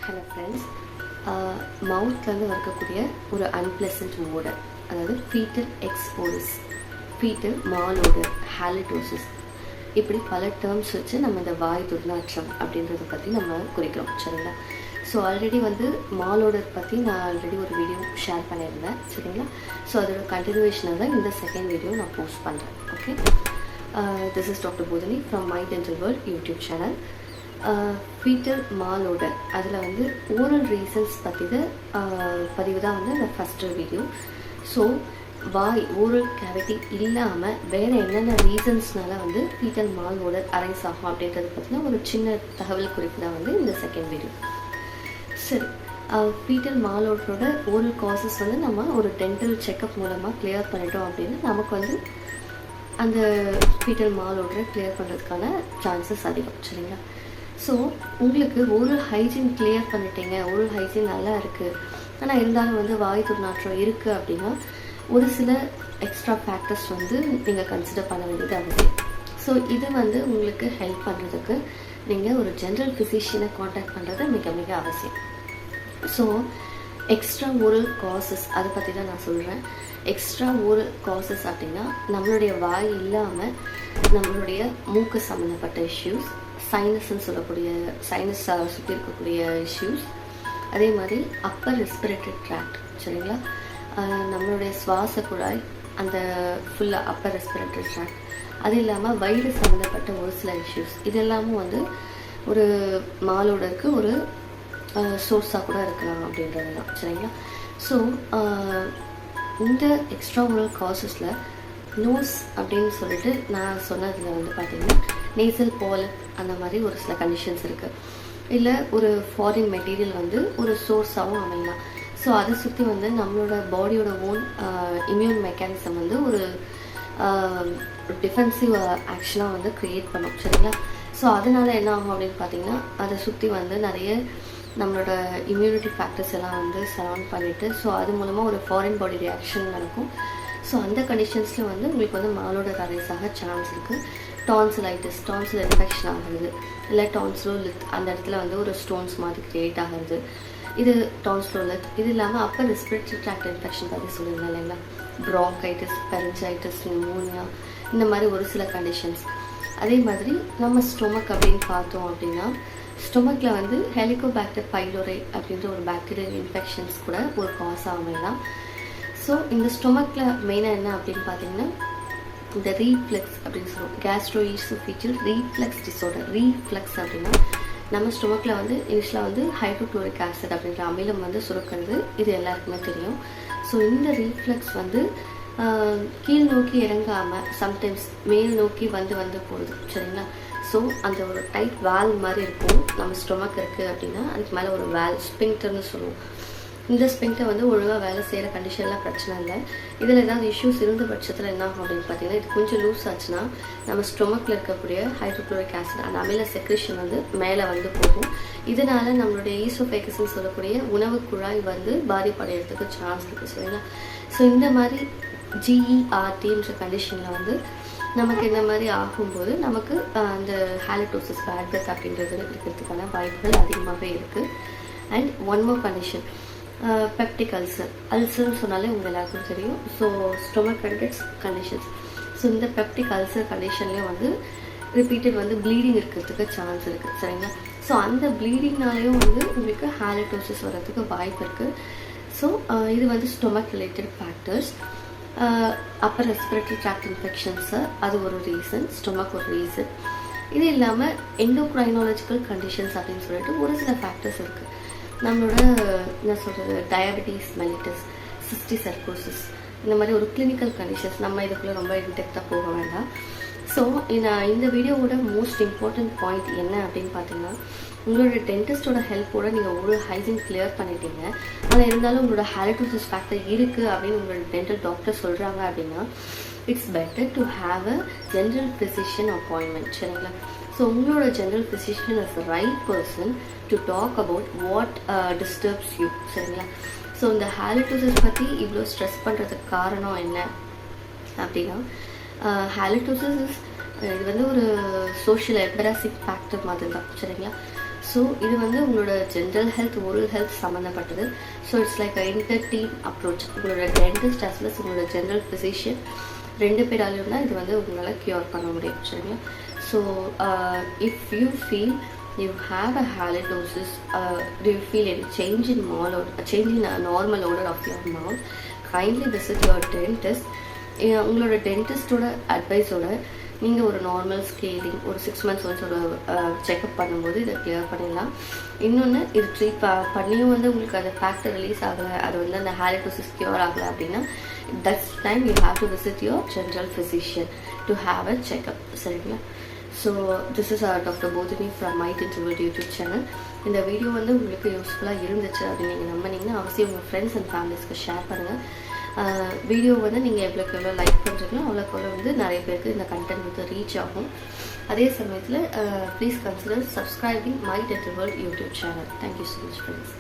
Hello friends, மவுத்லேருந்து வரக்கூடிய ஒரு unpleasant ஓடர், அதாவது ஃபீட்டல் எக்ஸ்போரிஸ், ஃபீட்டல் மால் ஓடர், ஹாலிடோசிஸ், இப்படி பல டேர்ம்ஸ் வச்சு நம்ம இந்த வாய் துர்நாற்றம் அப்படின்றத பற்றி நம்ம குறிக்கிறோம். சரிங்களா? ஸோ ஆல்ரெடி மால் ஓடர் பற்றி நான் ஆல்ரெடி ஒரு வீடியோ ஷேர் பண்ணியிருந்தேன். சரிங்களா? ஸோ அதோட கண்டினியூவேஷனாக தான் இந்த செகண்ட் வீடியோ நான் போஸ்ட் பண்ணுறேன். Okay, this is doctor Bodhini from my dental world YouTube channel. Fetal malodour, அதில் ஓரல் ரீசன்ஸ் பற்றின பதிவு தான் அந்த ஃபஸ்ட்டு வீடியோ. ஸோ வாய் ஓரல் கேவிட்டி இல்லாமல் வேறு என்னென்ன ரீசன்ஸ்னால ஃபீட்டல் மால் ஓடர் அரைஸ் ஆகும் அப்படின்றத பற்றின ஒரு சின்ன தகவல் குறிப்பு தான் இந்த செகண்ட் வீடியோ. சரி, ஃபீட்டல் மால் ஓடரோட ஓரல் காசஸ் நம்ம ஒரு டென்டல் செக்கப் மூலமாக கிளியர் பண்ணிட்டோம் அப்படின்னு நமக்கு அந்த ஃபீட்டல் மால் ஓடரை கிளியர் பண்ணுறதுக்கான சான்சஸ் அதிகம். சரிங்களா? ஸோ உங்களுக்கு ஓரல் ஹைஜீன் கிளியர் பண்ணிட்டீங்க, ஓரல் ஹைஜீன் நல்லா இருக்குது, ஆனால் இருந்தாலும் வாய் துர்நாற்றம் இருக்குது அப்படின்னா ஒரு சில எக்ஸ்ட்ரா ஃபேக்டர்ஸ் நீங்கள் கன்சிடர் பண்ண வேண்டியது அவசியம். ஸோ இது உங்களுக்கு ஹெல்ப் பண்ணுறதுக்கு நீங்கள் ஒரு ஜென்ரல் ஃபிசிஷியனை காண்டாக்ட் பண்ணுறது மிக மிக அவசியம். ஸோ எக்ஸ்ட்ரா ஓரல் காசஸ் அதை பற்றி தான் நான் சொல்கிறேன். எக்ஸ்ட்ரா ஓரல் காசஸ் அப்படின்னா நம்மளுடைய வாய் இல்லாமல் நம்மளுடைய மூக்கு சம்மந்தப்பட்ட இஷ்யூஸ், சைனஸ்ன்னு சொல்லக்கூடிய சைனஸ் சுற்றி இருக்கக்கூடிய இஷ்யூஸ், அதே மாதிரி அப்பர் ரெஸ்பிரேட்டரி ட்ராக்ட். சரிங்களா? நம்மளுடைய சுவாச குழாய், அந்த ஃபுல்லாக அப்பர் ரெஸ்பிரேட்டரி ட்ராக்ட், அது இல்லாமல் வயிறு சம்மந்தப்பட்ட ஒரு சில இஷ்யூஸ், இது எல்லாமும் ஒரு மாலோடருக்கு ஒரு சோர்ஸாக கூட இருக்கலாம் அப்படின்றது தான். சரிங்களா? ஸோ இந்த எக்ஸ்ட்ரா ஓரல் காசஸில் நோஸ் அப்படின்னு சொல்லிட்டு நான் சொன்னதில் பார்த்தீங்கன்னா நேசல் பாலிப் அந்த மாதிரி ஒரு சில கண்டிஷன்ஸ் இருக்குது. இல்லை ஒரு ஃபாரின் மெட்டீரியல் ஒரு சோர்ஸாகவும் அமையலாம். ஸோ அதை சுற்றி நம்மளோட பாடியோட ஓன் இம்யூன் மெக்கானிசம் ஒரு டிஃபென்சிவ் ஆக்ஷனாக க்ரியேட் பண்ணும். சரிங்களா? ஸோ அதனால் என்ன ஆகும் அப்படின்னு பார்த்தீங்கன்னா அதை சுற்றி நிறைய நம்மளோட இம்யூனிட்டி ஃபேக்டர்ஸ் எல்லாம் சரவுண்ட் பண்ணிவிட்டு, ஸோ அது மூலமாக ஒரு ஃபாரின் பாடி ரியாக்ஷன் நடக்கும். ஸோ அந்த கண்டிஷன்ஸில் உங்களுக்கு மாலோடர் அரைஸ் ஆக சான்ஸ் இருக்குது. டான்சிலைட்டிஸ், டான்சில் இன்ஃபெக்ஷன் ஆகிறது, இல்லை டான்சிலோலித், அந்த இடத்துல ஒரு ஸ்டோன்ஸ் மாதிரி க்ரியேட் ஆகிறது, இது டான்சிலோலித். இது இல்லாமல் அப்பர் ரெஸ்பிரேட்டரி ட்ராக்ட் இன்ஃபெக்ஷன் பற்றி சொல்லியிருந்தேன் இல்லைங்களா? ப்ராங்கைட்டிஸ், பெரிஞ்சைட்டிஸ், நிமோனியா, இந்த மாதிரி ஒரு சில கண்டிஷன்ஸ். அதே மாதிரி நம்ம ஸ்டொமக் அப்படின்னு பார்த்தோம் அப்படின்னா ஸ்டொமக்கில் ஹெலிகோபாக்டர் பைலோரை அப்படின்ற ஒரு பாக்டீரியல் இன்ஃபெக்ஷன்ஸ் கூட ஒரு காஸாக அமையலாம். ஸோ இந்த ஸ்டொமக்கில் மெயினாக என்ன அப்படின்னு பார்த்தீங்கன்னா இந்த ரீஃப்ளெக்ஸ் அப்படின்னு சொல்லுவோம், கேஸ்ட்ரோஈசோஃபேஜியல் ரீஃப்ளெக்ஸ் டிஸார்டர். ரீஃப்ளெக்ஸ் அப்படின்னா நம்ம ஸ்டொமக்கில் இனிஷியலாக ஹைட்ரோக்ளோரிக் ஆசிட் அப்படின்ற அமிலம் சுரக்கிறது, இது எல்லாருக்குமே தெரியும். ஸோ இந்த ரீஃப்ளெக்ஸ் கீழ் நோக்கி இறங்காமல் சம்டைம்ஸ் மேல் நோக்கி போகுது. சரிங்களா? ஸோ அந்த ஒரு டைட் வால் மாதிரி இருக்கும் நம்ம ஸ்டொமக் இருக்குது அப்படின்னா, அதுக்கு மேலே ஒரு வால் ஸ்பிங்டர்னு சொல்லுவோம். இந்த ஸ்பிங்டர் ஒழுங்காக வேலை செய்கிற கண்டிஷன்லாம் பிரச்சனை இல்லை. இதில் ஏதாவது இஷ்யூஸ் இருந்த பட்சத்தில் என்ன ஆகும் அப்படின்னு பார்த்தீங்கன்னா, இது கொஞ்சம் லூஸ் ஆச்சுன்னா நம்ம ஸ்டொமக்கில் இருக்கக்கூடிய ஹைட்ரோக்ளோரிக் ஆசிட் அந்த அமில செக்ரேஷன் மேலே போகும். இதனால் நம்மளுடைய ஈசோஃபேகஸ்ன்னு சொல்லக்கூடிய உணவு குழாய் பாதிப்படைகிறதுக்கு சான்ஸ் இருக்குது. சரிங்களா? ஸோ இந்த மாதிரி ஜிஇஆர்டின்ற கண்டிஷனில் நமக்கு இந்த மாதிரி ஆகும்போது நமக்கு அந்த ஹாலிடோசிஸ், பேட் பிரெத் அப்படின்றது இருக்கிறதுக்கான வாய்ப்புகள் அதிகமாகவே இருக்குது. And one more condition, peptic ulcer. அல்சர்னு சொன்னாலே உங்கள் எல்லாருக்கும் தெரியும். So stomach contents conditions. So இந்த பெப்டிக் அல்சர் கண்டிஷன்லேயும் ரிப்பீட்டட் ப்ளீடிங் இருக்கிறதுக்கு சான்ஸ் இருக்குது. சரிங்களா? ஸோ அந்த ப்ளீடிங்னாலேயும் உங்களுக்கு ஹாலிடோசிஸ் வர்றதுக்கு வாய்ப்பு இருக்குது. ஸோ இது stomach related factors. Upper respiratory tract infections அது ஒரு ரீசன், ஸ்டொமக் ஒரு ரீசன். இது இல்லாமல் எண்டோக்ரைனாலஜிக்கல் கண்டிஷன்ஸ் அப்படின்னு சொல்லிட்டு ஒரு சில ஃபேக்டர்ஸ் இருக்குது. நம்மளோட என்ன சொல்கிறது, டயபெட்டிஸ் மெலிட்டஸ், சிஸ்டிசர்கோசிஸ், இந்த மாதிரி ஒரு கிளினிக்கல் கண்டிஷன்ஸ். நம்ம இதுக்குள்ளே ரொம்ப இன்டெக்டாக போக வேண்டாம். ஸோ இந்த வீடியோவோட மோஸ்ட் இம்பார்ட்டன்ட் பாயிண்ட் என்ன அப்படின்னு பார்த்தீங்கன்னா, உங்களோட டென்டிஸ்டோட ஹெல்ப்போட நீங்கள் ஒரு ஹைஜீன் கிளியர் பண்ணிட்டீங்க, ஆனால் இருந்தாலும் உங்களோட ஹாலிடோசிஸ் ஃபேக்டர் இருக்குது அப்படின்னு உங்களோட டென்டல் டாக்டர் சொல்கிறாங்க அப்படின்னா it's better to have a general physician appointment. சரிங்களா? ஸோ உங்களோட general physician is the right person to talk about what disturbs you. சரிங்களா? ஸோ இந்த ஹாலிடோசிஸ் பற்றி இவ்வளோ ஸ்ட்ரெஸ் பண்ணுறதுக்கு காரணம் என்ன அப்படின்னா, ஹாலிடோசிஸ் இது ஒரு சோஷியல் எம்பராசிங் ஃபேக்டர் மாதிரி தான். சரிங்களா? ஸோ இது வந்து உங்களோட ஜென்ரல் ஹெல்த், ஓரல் ஹெல்த் சம்மந்தப்பட்டது. So it's like inter team approach. உங்களோட டென்டிஸ்ட் அஸ் வெல் உங்களோட ஜென்ரல் ஃபிசிஷியன் 2 பேராலையும் தான் இது வந்து உங்களால் க்யூர் பண்ண முடியும். சரிங்களா? So if you feel you have a halitosis, do you feel any change in normal odor of your mouth, kindly visit your dentist. உங்களோட டென்டிஸ்டோட அட்வைஸோட நீங்கள் ஒரு நார்மல் ஸ்கேலிங் ஒரு 6 months ஒன்ஸ் ஒரு செக்அப் பண்ணும்போது இதை கிளியர் பண்ணிடலாம். இன்னொன்று இது ட்ரீட் பண்ணியும் வந்து உங்களுக்கு அந்த ஃபேக்டர் ரிலீஸ் ஆகலை, அது வந்து அந்த ஹாலிடோசிஸ் கியூர் ஆகலை அப்படின்னா that's time you have to visit your general physician to have a checkup. சரிங்களா? So this is doctor Bodhini from my dental YouTube channel. இந்த வீடியோ வந்து உங்களுக்கு யூஸ்ஃபுல்லாக இருந்துச்சு அப்படின்னு நீங்கள் நம்பினீங்கன்னா அவசியம் உங்கள் ஃப்ரெண்ட்ஸ் அண்ட் ஃபேமிலிஸ்க்கு ஷேர் பண்ணுங்கள். வீடியோ வந்து நீங்கள் எவ்வளோ லைக் பண்ணுறீங்களோ அவ்வளோக்கு வந்து நிறைய பேருக்கு இந்த கண்டென்ட் வந்து ரீச் ஆகும். அதே சமயத்தில் please consider subscribing my dental world YouTube channel. Thank you so much friends.